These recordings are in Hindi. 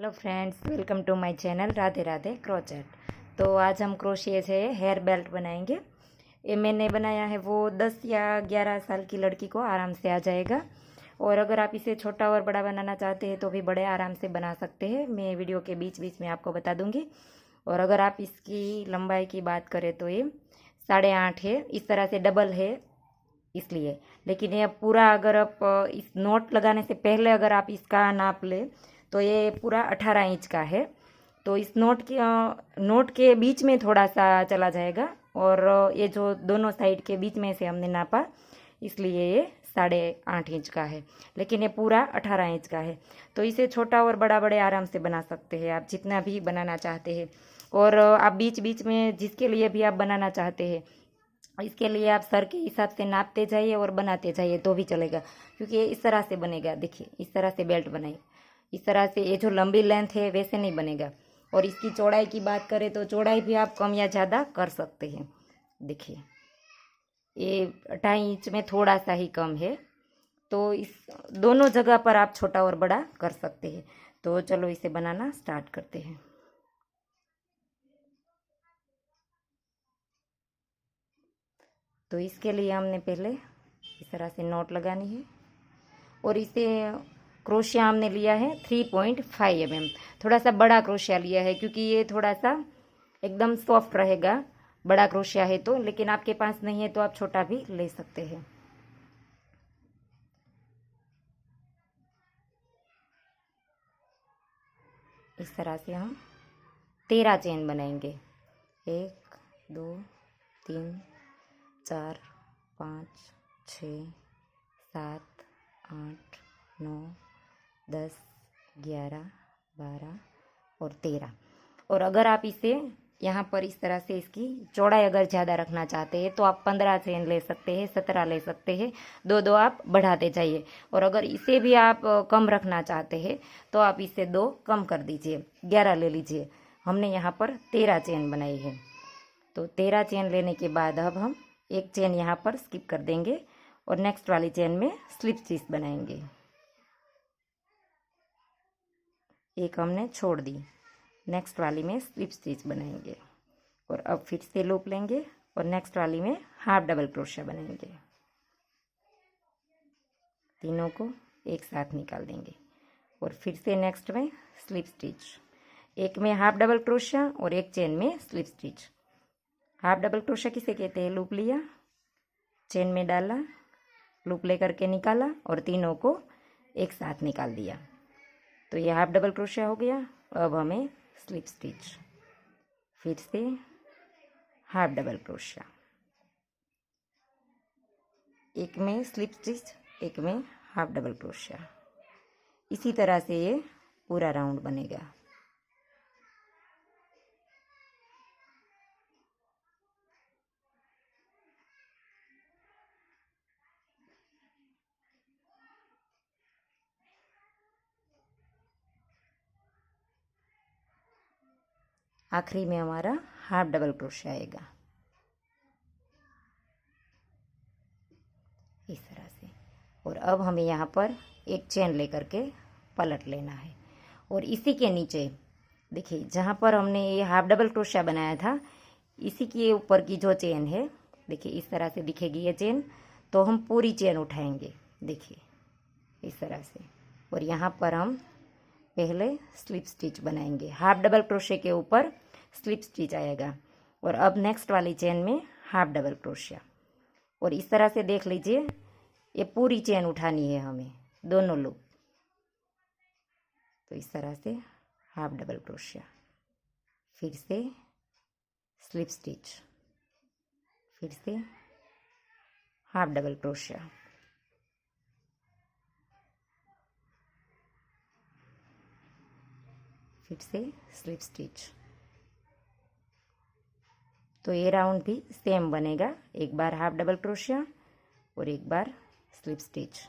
Hello friends, welcome to my channel Radhe Radhe crochet. तो आज हम क्रोशिया से हेयर बेल्ट बनाएंगे। ये मैंने बनाया है, वो 10 या 11 साल की लड़की को आराम से आ जाएगा। और अगर आप इसे छोटा और बड़ा बनाना चाहते हैं तो भी बड़े आराम से बना सकते हैं। मैं वीडियो के बीच बीच में आपको बता दूंगी। और अगर आप इसकी लंबाई की बात करें तो ये 8.5 है। इस तरह से डबल है इसलिए। लेकिन ये पूरा, अगर आप इस नोट लगाने से पहले अगर आप इसका नाप ले तो ये पूरा 18 इंच का है। तो इस नोट के बीच में थोड़ा सा चला जाएगा। और ये जो दोनों साइड के बीच में से हमने नापा, इसलिए ये 8.5 इंच का है। लेकिन ये पूरा 18 इंच का है। तो इसे छोटा और बड़ा बड़े आराम से बना सकते हैं, आप जितना भी बनाना चाहते हैं। और आप बीच बीच में जिसके लिए भी आप बनाना चाहते हैं, इसके लिए आप सर के हिसाब से नापते जाइए और बनाते जाइए तो भी चलेगा। क्योंकि ये इस तरह से बनेगा। देखिए, इस तरह से बेल्ट बनाइए। इस तरह से ये जो लंबी लेंथ है वैसे नहीं बनेगा। और इसकी चौड़ाई की बात करें तो चौड़ाई भी आप कम या ज़्यादा कर सकते हैं। देखिए, ये 2.5 इंच में थोड़ा सा ही कम है। तो इस दोनों जगह पर आप छोटा और बड़ा कर सकते हैं। तो चलो इसे बनाना स्टार्ट करते हैं। तो इसके लिए हमने पहले इस तरह से नोट लगानी है। और इसे क्रोशिया हमने लिया है 3.5 mm। थोड़ा सा बड़ा क्रोशिया लिया है क्योंकि ये थोड़ा सा एकदम सॉफ्ट रहेगा, बड़ा क्रोशिया है तो। लेकिन आपके पास नहीं है तो आप छोटा भी ले सकते हैं। इस तरह से हम 13 चेन बनाएंगे। 1 2 3 4 5 6 7 8 9 10 11 12 और 13। और अगर आप इसे यहाँ पर इस तरह से इसकी चौड़ाई अगर ज़्यादा रखना चाहते हैं तो आप 15 चेन ले सकते हैं, 17 ले सकते हैं। दो दो आप बढ़ाते जाइए। और अगर इसे भी आप कम रखना चाहते हैं तो आप इसे 2 कम कर दीजिए, 11 ले लीजिए। हमने यहाँ पर 13 चेन बनाई है। तो 13 चेन लेने के बाद अब हम एक चेन यहाँ पर स्किप कर देंगे और नेक्स्ट वाली चेन में स्लिप स्टिच बनाएंगे। एक हमने छोड़ दी, नेक्स्ट वाली में स्लिप स्टिच बनाएंगे। और अब फिर से लूप लेंगे और नेक्स्ट वाली में हाफ डबल क्रोशिया बनाएंगे। तीनों को एक साथ निकाल देंगे और फिर से नेक्स्ट में स्लिप स्टिच। एक में हाफ डबल क्रोशिया और एक चेन में slip stitch. Half double crochet किसे कहते हैं? लूप लिया, चेन में डाला, लूप लेकर के निकाला और तीनों को एक साथ निकाल दिया। तो ये हाफ डबल क्रोशिया हो गया। अब हमें स्लिप स्टिच, फिर से हाफ डबल क्रोशिया, एक में स्लिप स्टिच, एक में हाफ डबल क्रोशिया। इसी तरह से ये पूरा राउंड बनेगा। आखिरी में हमारा हाफ डबल क्रोशिया आएगा इस तरह से। और अब हमें यहाँ पर एक चेन लेकर के पलट लेना है। और इसी के नीचे देखिए, जहाँ पर हमने ये हाफ डबल क्रोशिया बनाया था, इसी के ऊपर की जो चेन है, देखिए इस तरह से दिखेगी ये चेन। तो हम पूरी चेन उठाएंगे, देखिए इस तरह से। और यहाँ पर हम पहले स्लिप स्टिच बनाएंगे। हाफ डबल क्रोशिया के ऊपर स्लिप स्टिच आएगा। और अब नेक्स्ट वाली चेन में हाफ डबल क्रोशिया। और इस तरह से देख लीजिए, ये पूरी चेन उठानी है हमें, दोनों लूप। तो इस तरह से हाफ डबल क्रोशिया, फिर से स्लिप स्टिच, फिर से हाफ डबल क्रोशिया, फिर से स्लिप स्टिच। तो ये राउंड भी सेम बनेगा। एक बार हाफ डबल क्रोशिया और एक बार स्लिप स्टिच।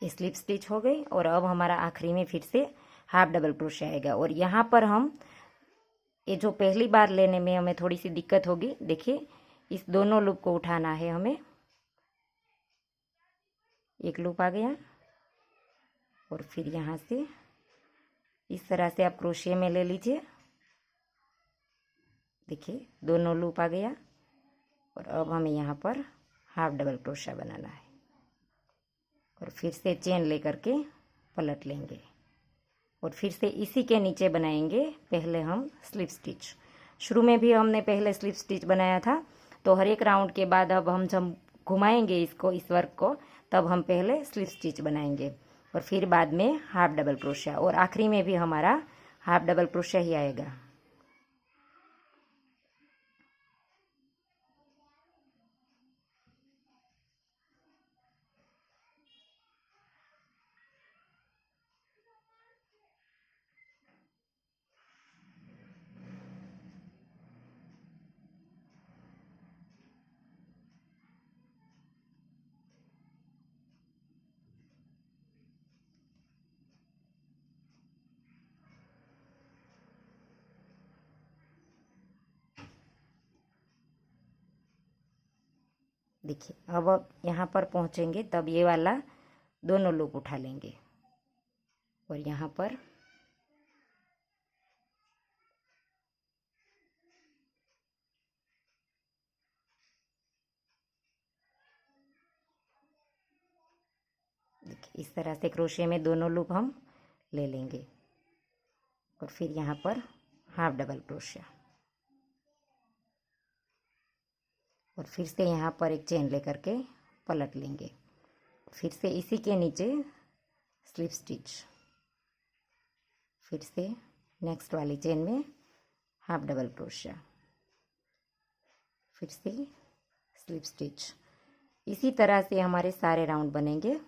ये स्लिप स्टिच हो गई। और अब हमारा आखिरी में फिर से हाफ डबल क्रोशे आएगा। और यहाँ पर हम ये जो पहली बार लेने में हमें थोड़ी सी दिक्कत होगी, देखिए इस दोनों लूप को उठाना है हमें। एक लूप आ गया और फिर यहाँ से इस तरह से आप क्रोशे में ले लीजिए। देखिए दोनों लूप आ गया। और अब हमें यहाँ पर हाफ डबल क्रोशा बनाना है और फिर से चेन लेकर के पलट लेंगे और फिर से इसी के नीचे बनाएंगे पहले हम स्लिप स्टिच। शुरू में भी हमने पहले स्लिप स्टिच बनाया था, तो हर एक राउंड के बाद अब हम जब घुमाएंगे इसको, इस वर्क को, तब हम पहले स्लिप स्टिच बनाएंगे और फिर बाद में हाफ डबल क्रोशा और आखिरी में भी हमारा हाफ डबल क्रोशा ही आएगा। देखिए अब यहाँ पर पहुँचेंगे तब ये वाला दोनों लूप उठा लेंगे और यहाँ पर देखिए इस तरह से क्रोशे में दोनों लूप हम ले लेंगे और फिर यहाँ पर हाफ डबल क्रोशा और फिर से यहाँ पर एक चेन लेकर के पलट लेंगे। फिर से इसी के नीचे स्लिप स्टिच, फिर से नेक्स्ट वाली चेन में हाफ डबल क्रोशा, फिर से स्लिप स्टिच। इसी तरह से हमारे सारे राउंड बनेंगे।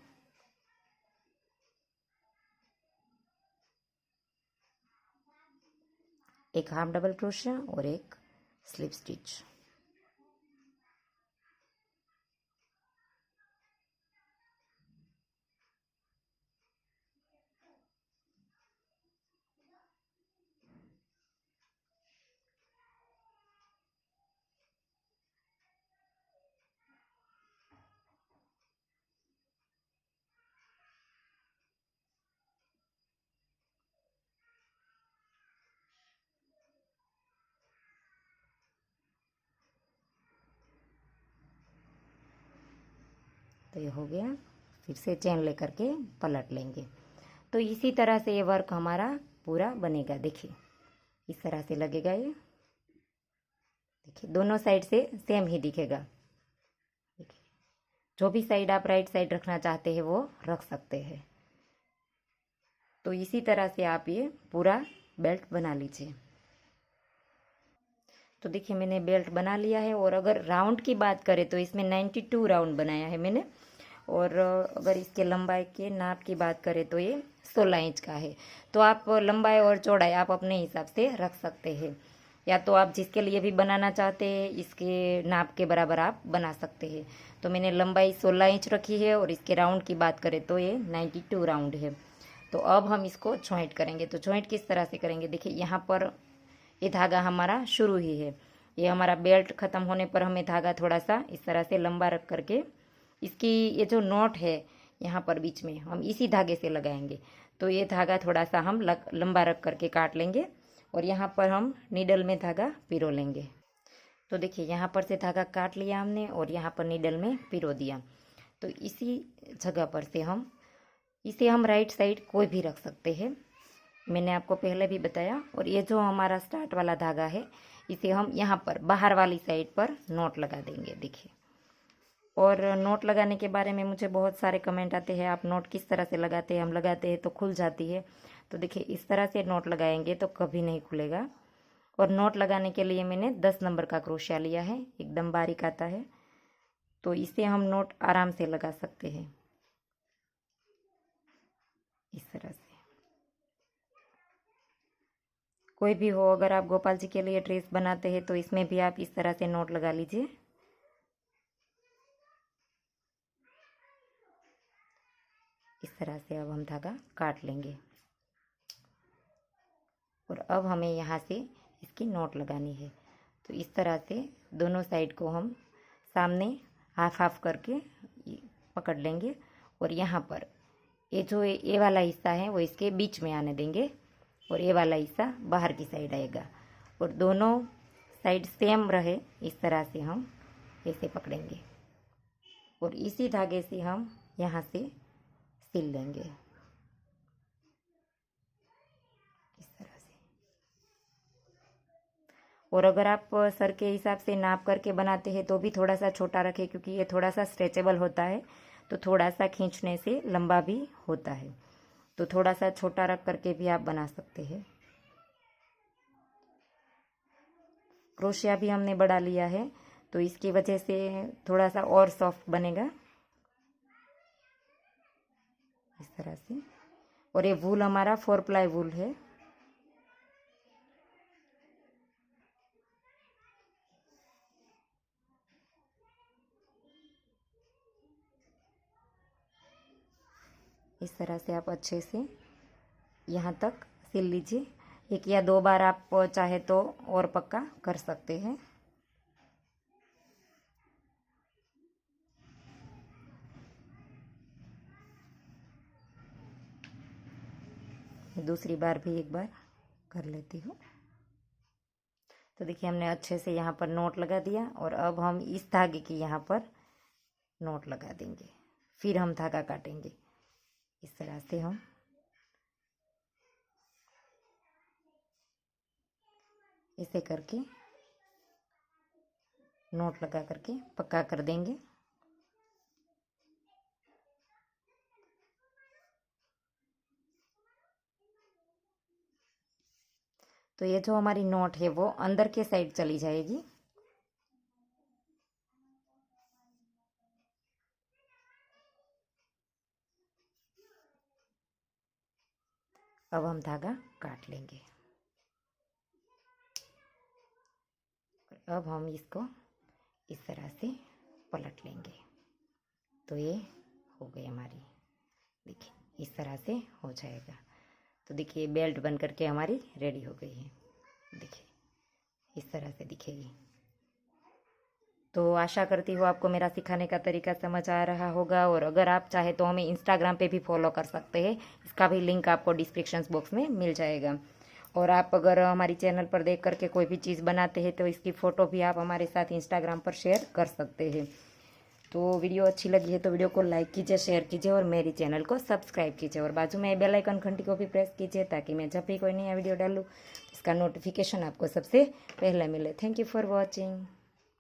एक हाफ डबल क्रोशा और एक स्लिप स्टिच। तो ये हो गया। फिर से चेन लेकर के पलट लेंगे। तो इसी तरह से ये वर्क हमारा पूरा बनेगा। देखिए इस तरह से लगेगा ये। देखिए दोनों साइड से सेम ही दिखेगा। देखिए जो भी साइड आप राइट साइड रखना चाहते हैं वो रख सकते हैं। तो इसी तरह से आप ये पूरा बेल्ट बना लीजिए। तो देखिए मैंने बेल्ट बना लिया है। और अगर राउंड की बात करें तो इसमें 92 राउंड बनाया है मैंने। और अगर इसके लंबाई के नाप की बात करें तो ये 16 इंच का है। तो आप लंबाई और चौड़ाई आप अपने हिसाब से रख सकते हैं, या तो आप जिसके लिए भी बनाना चाहते हैं इसके नाप के बराबर आप बना सकते हैं। तो मैंने लंबाई 16 इंच रखी है और इसके राउंड की बात करें तो ये 92 राउंड है। तो अब हम इसको जॉइंट करेंगे। तो जॉइंट किस तरह से करेंगे, देखिए यहाँ पर ये धागा हमारा शुरू ही है। ये हमारा बेल्ट ख़त्म होने पर हमें धागा थोड़ा सा इस तरह से लंबा रख करके इसकी ये जो नॉट है यहाँ पर बीच में हम इसी धागे से लगाएंगे। तो ये धागा थोड़ा सा हम लंबा रख करके काट लेंगे और यहाँ पर हम नीडल में धागा पिरो लेंगे। तो देखिए यहाँ पर से धागा काट लिया हमने और यहाँ पर नीडल में पिरो दिया। तो इसी जगह पर से हम इसे हम राइट साइड कोई भी रख सकते हैं, मैंने आपको पहले भी बताया। और ये जो हमारा स्टार्ट वाला धागा है इसे हम यहाँ पर बाहर वाली साइड पर नोट लगा देंगे। देखिए और नोट लगाने के बारे में मुझे बहुत सारे कमेंट आते हैं, आप नोट किस तरह से लगाते हैं, हम लगाते हैं तो खुल जाती है। तो देखिए इस तरह से नोट लगाएंगे तो कभी नहीं खुलेगा। और नोट लगाने के लिए मैंने 10 नंबर का क्रोशिया लिया है, एकदम बारीक आता है। तो इसे हम नोट आराम से लगा सकते हैं इस तरह से। कोई भी हो, अगर आप गोपाल जी के लिए ड्रेस बनाते हैं तो इसमें भी आप इस तरह से नोट लगा लीजिए। तरह से अब हम धागा काट लेंगे। और अब हमें यहाँ से इसकी नोट लगानी है। तो इस तरह से दोनों साइड को हम सामने हाफ हाफ करके पकड़ लेंगे और यहाँ पर ये जो ये वाला हिस्सा है वो इसके बीच में आने देंगे और ये वाला हिस्सा बाहर की साइड आएगा और दोनों साइड सेम रहे इस तरह से हम ऐसे पकड़ेंगे और इसी धागे से हम यहाँ से सिल लेंगे इस तरह से। और अगर आप सर के हिसाब से नाप करके बनाते हैं तो भी थोड़ा सा छोटा रखें, क्योंकि ये थोड़ा सा स्ट्रेचेबल होता है तो थोड़ा सा खींचने से लंबा भी होता है, तो थोड़ा सा छोटा रख करके भी आप बना सकते हैं। क्रोशिया भी हमने बढ़ा लिया है तो इसकी वजह से थोड़ा सा और सॉफ्ट बनेगा इस तरह से। और ये वूल हमारा 4 प्लाई वूल है। इस तरह से आप अच्छे से यहाँ तक सिल लीजिए। 1 या 2 बार आप चाहे तो और पक्का कर सकते हैं। दूसरी बार भी एक बार कर लेती हूँ। तो देखिए हमने अच्छे से यहाँ पर नोट लगा दिया और अब हम इस धागे की यहाँ पर नोट लगा देंगे, फिर हम धागा काटेंगे। इस तरह से हम इसे करके नोट लगा करके पक्का कर देंगे। तो ये जो हमारी नोट है वो अंदर के साइड चली जाएगी। अब हम धागा काट लेंगे। अब हम इसको इस तरह से पलट लेंगे। तो ये हो गई हमारी, देखिए इस तरह से हो जाएगा। तो देखिए बेल्ट बन करके हमारी रेडी हो गई है, देखिए इस तरह से दिखेगी। तो आशा करती हूँ आपको मेरा सिखाने का तरीका समझ आ रहा होगा। और अगर आप चाहे तो हमें इंस्टाग्राम पे भी फॉलो कर सकते हैं, इसका भी लिंक आपको डिस्क्रिप्शन बॉक्स में मिल जाएगा। और आप अगर हमारी चैनल पर देख करके कोई भी चीज़ बनाते हैं तो इसकी फ़ोटो भी आप हमारे साथ इंस्टाग्राम पर शेयर कर सकते हैं। तो वीडियो अच्छी लगी है तो वीडियो को लाइक कीजिए, शेयर कीजिए और मेरी चैनल को सब्सक्राइब कीजिए और बाजू में बेल आइकन घंटी को भी प्रेस कीजिए ताकि मैं जब भी कोई नया वीडियो डालूँ इसका नोटिफिकेशन आपको सबसे पहले मिले। Thank you for watching.